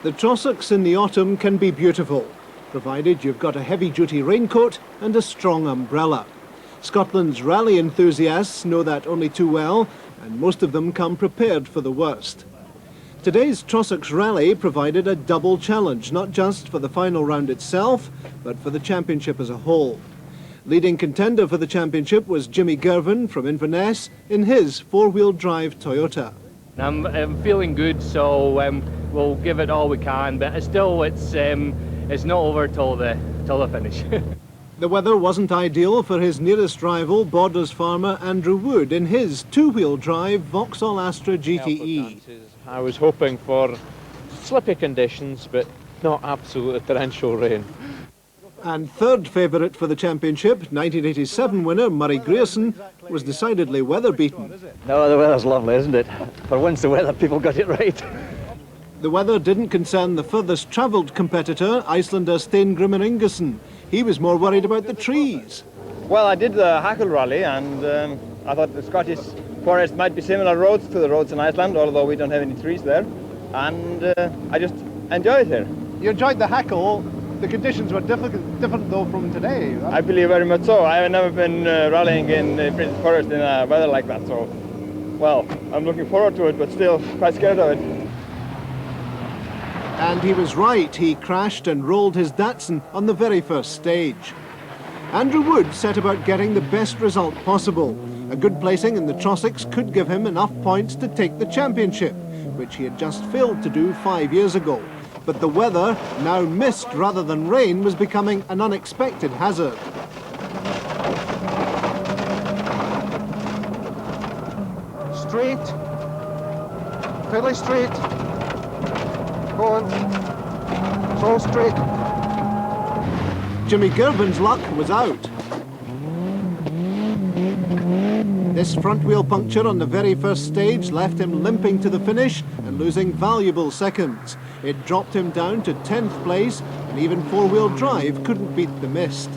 The trossachs in the autumn can be beautiful, provided you've got a heavy-duty raincoat and a strong umbrella. Scotland's rally enthusiasts know that only too well, and most of them come prepared for the worst. Today's Trossachs rally provided a double challenge, not just for the final round itself, but for the championship as a whole. Leading contender for the championship was Jimmy Girvan from Inverness in his four-wheel drive Toyota. I'm feeling good, so we'll give it all we can, but it's not over till the finish. The weather wasn't ideal for his nearest rival, Borders farmer Andrew Wood, in his two-wheel drive Vauxhall Astra GTE. I was hoping for slippy conditions, but not absolute torrential rain. And third favourite for the championship, 1987 winner Murray Grierson, was decidedly weather-beaten. No, the weather's lovely, isn't it? For once the weather people got it right. The weather didn't concern the furthest travelled competitor, Icelander Steingrimur Ingason. He was more worried about the trees. Well, I did the Hackle Rally, and I thought the Scottish forest might be similar roads to the roads in Iceland, although we don't have any trees there. And I just enjoyed it here. You enjoyed the Hackle. The conditions were different though from today. Right? I believe very much so. I have never been rallying in the British forest in weather like that, so, well, I'm looking forward to it, but still quite scared of it. And he was right. He crashed and rolled his Datsun on the very first stage. Andrew Wood set about getting the best result possible. A good placing in the Trossachs could give him enough points to take the championship, which he had just failed to do 5 years ago. But the weather, now mist rather than rain, was becoming an unexpected hazard. Straight, fairly straight. Go on. It's all straight. Jimmy Girvan's luck was out. This front wheel puncture on the very first stage left him limping to the finish and losing valuable seconds. It dropped him down to 10th place, and even four-wheel drive couldn't beat the mist.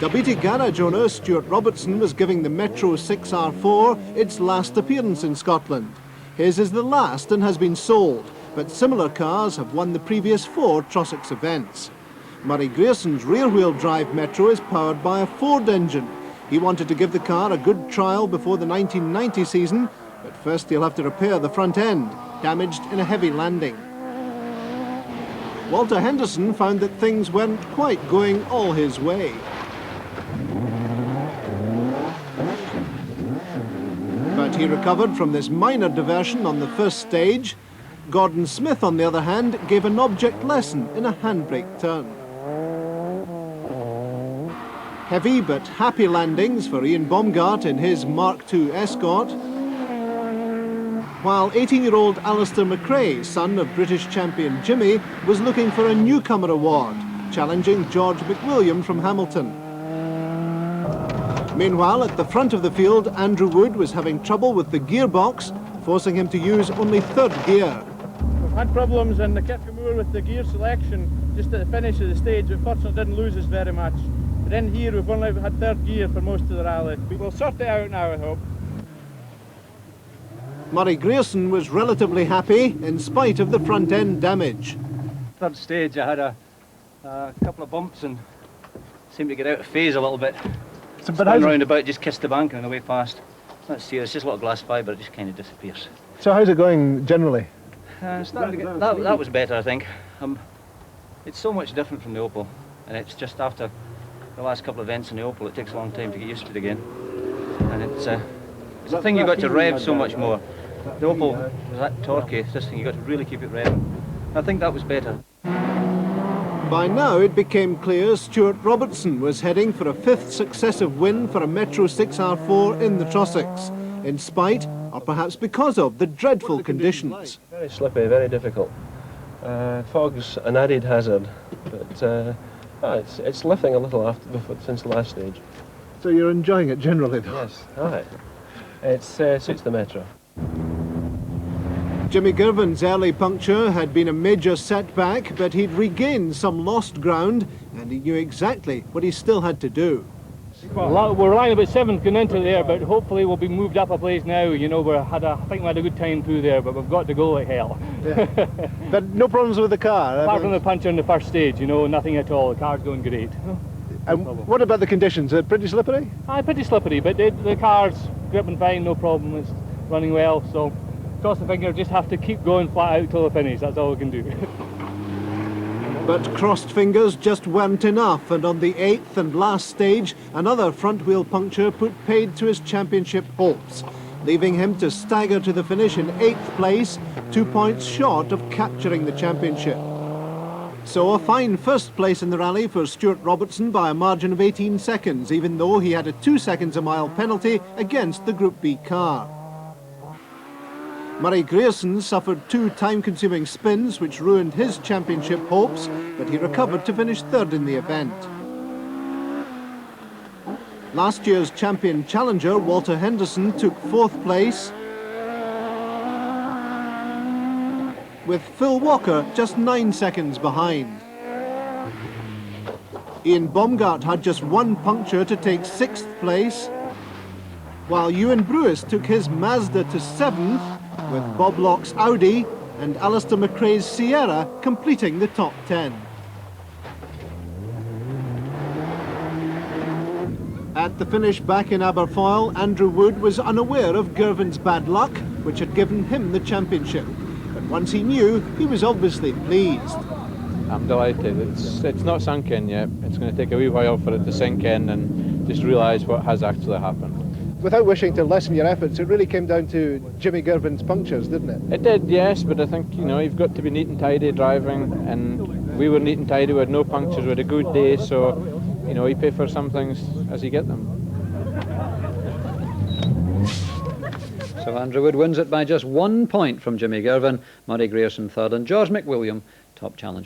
Dalbeattie garage owner Stuart Robertson was giving the Metro 6R4 its last appearance in Scotland. His is the last and has been sold, but similar cars have won the previous 4 Trossachs events. Murray Grierson's rear-wheel drive Metro is powered by a Ford engine. He wanted to give the car a good trial before the 1990 season, but first he'll have to repair the front end, damaged in a heavy landing. Walter Henderson found that things weren't quite going all his way. But he recovered from this minor diversion on the first stage. Gordon Smith, on the other hand, gave an object lesson in a handbrake turn. Heavy but happy landings for Ian Baumgart in his Mark II Escort, while 18-year-old Alistair McRae, son of British champion Jimmy, was looking for a newcomer award, challenging George McWilliam from Hamilton. Meanwhile, at the front of the field, Andrew Wood was having trouble with the gearbox, forcing him to use only third gear. We've had problems in the Kirkamore with the gear selection just at the finish of the stage. Unfortunately, didn't lose us very much. But in here, we've only had third gear for most of the rally. We'll sort it out now, I hope. Murray Grierson was relatively happy in spite of the front end damage. Third stage I had a couple of bumps and seemed to get out of phase a little bit. Spun round about, just kissed the bank on the way past. It's not serious, it's just a little glass fibre, it just kind of disappears. So how's it going generally? Starting to get, that was better, I think. It's so much different from the Opel, and it's just after the last couple of events in the Opel, it takes a long time to get used to it again. And it's a thing you've got to rev so much more. The Opel was that torquey, this thing you've got to really keep it revving. I think that was better. By now it became clear Stuart Robertson was heading for a 5th successive win for a Metro 6R4 in the Trossachs, in spite, or perhaps because of, the dreadful conditions. Very slippy, very difficult. Fog's an added hazard, but it's lifting a little since the last stage. So you're enjoying it generally though? Yes, aye. It suits the Metro. Jimmy Girvan's early puncture had been a major setback, but he'd regained some lost ground and he knew exactly what he still had to do. We're relying about 7th going into there, but hopefully we'll be moved up a place now. You know, I think we had a good time through there, but we've got to go like hell. Yeah. But no problems with the car? Apart from the puncture in the first stage, you know, nothing at all. The car's going great. And what about the conditions? Is it pretty slippery? Aye, pretty slippery, but the car's gripping fine, no problem. It's running well, so cross the finger, just have to keep going flat out till the finish. That's all we can do. But crossed fingers just weren't enough, and on the 8th and last stage, another front wheel puncture put paid to his championship hopes, leaving him to stagger to the finish in 8th place, 2 points short of capturing the championship. So a fine first place in the rally for Stuart Robertson by a margin of 18 seconds, even though he had a 2 seconds a mile penalty against the Group B car. Murray Grierson suffered 2 time-consuming spins which ruined his championship hopes, but he recovered to finish 3rd in the event. Last year's champion challenger Walter Henderson took 4th place, with Phil Walker just 9 seconds behind. Ian Baumgart had just 1 puncture to take 6th place, while Ewan Brewis took his Mazda to 7th, with Bob Locke's Audi and Alistair McRae's Sierra completing the top 10. At the finish back in Aberfoyle, Andrew Wood was unaware of Girvan's bad luck, which had given him the championship. But once he knew, he was obviously pleased. I'm delighted. It's not sunk in yet. It's going to take a wee while for it to sink in and just realise what has actually happened. Without wishing to lessen your efforts, it really came down to Jimmy Girvan's punctures, didn't it? It did, yes, but I think, you know, you've got to be neat and tidy driving, and we were neat and tidy, we had no punctures, we had a good day, so, you know, you pay for some things as you get them. So Andrew Wood wins it by just 1 point from Jimmy Girvan, Murray Grierson 3rd, and George McWilliam top challenge.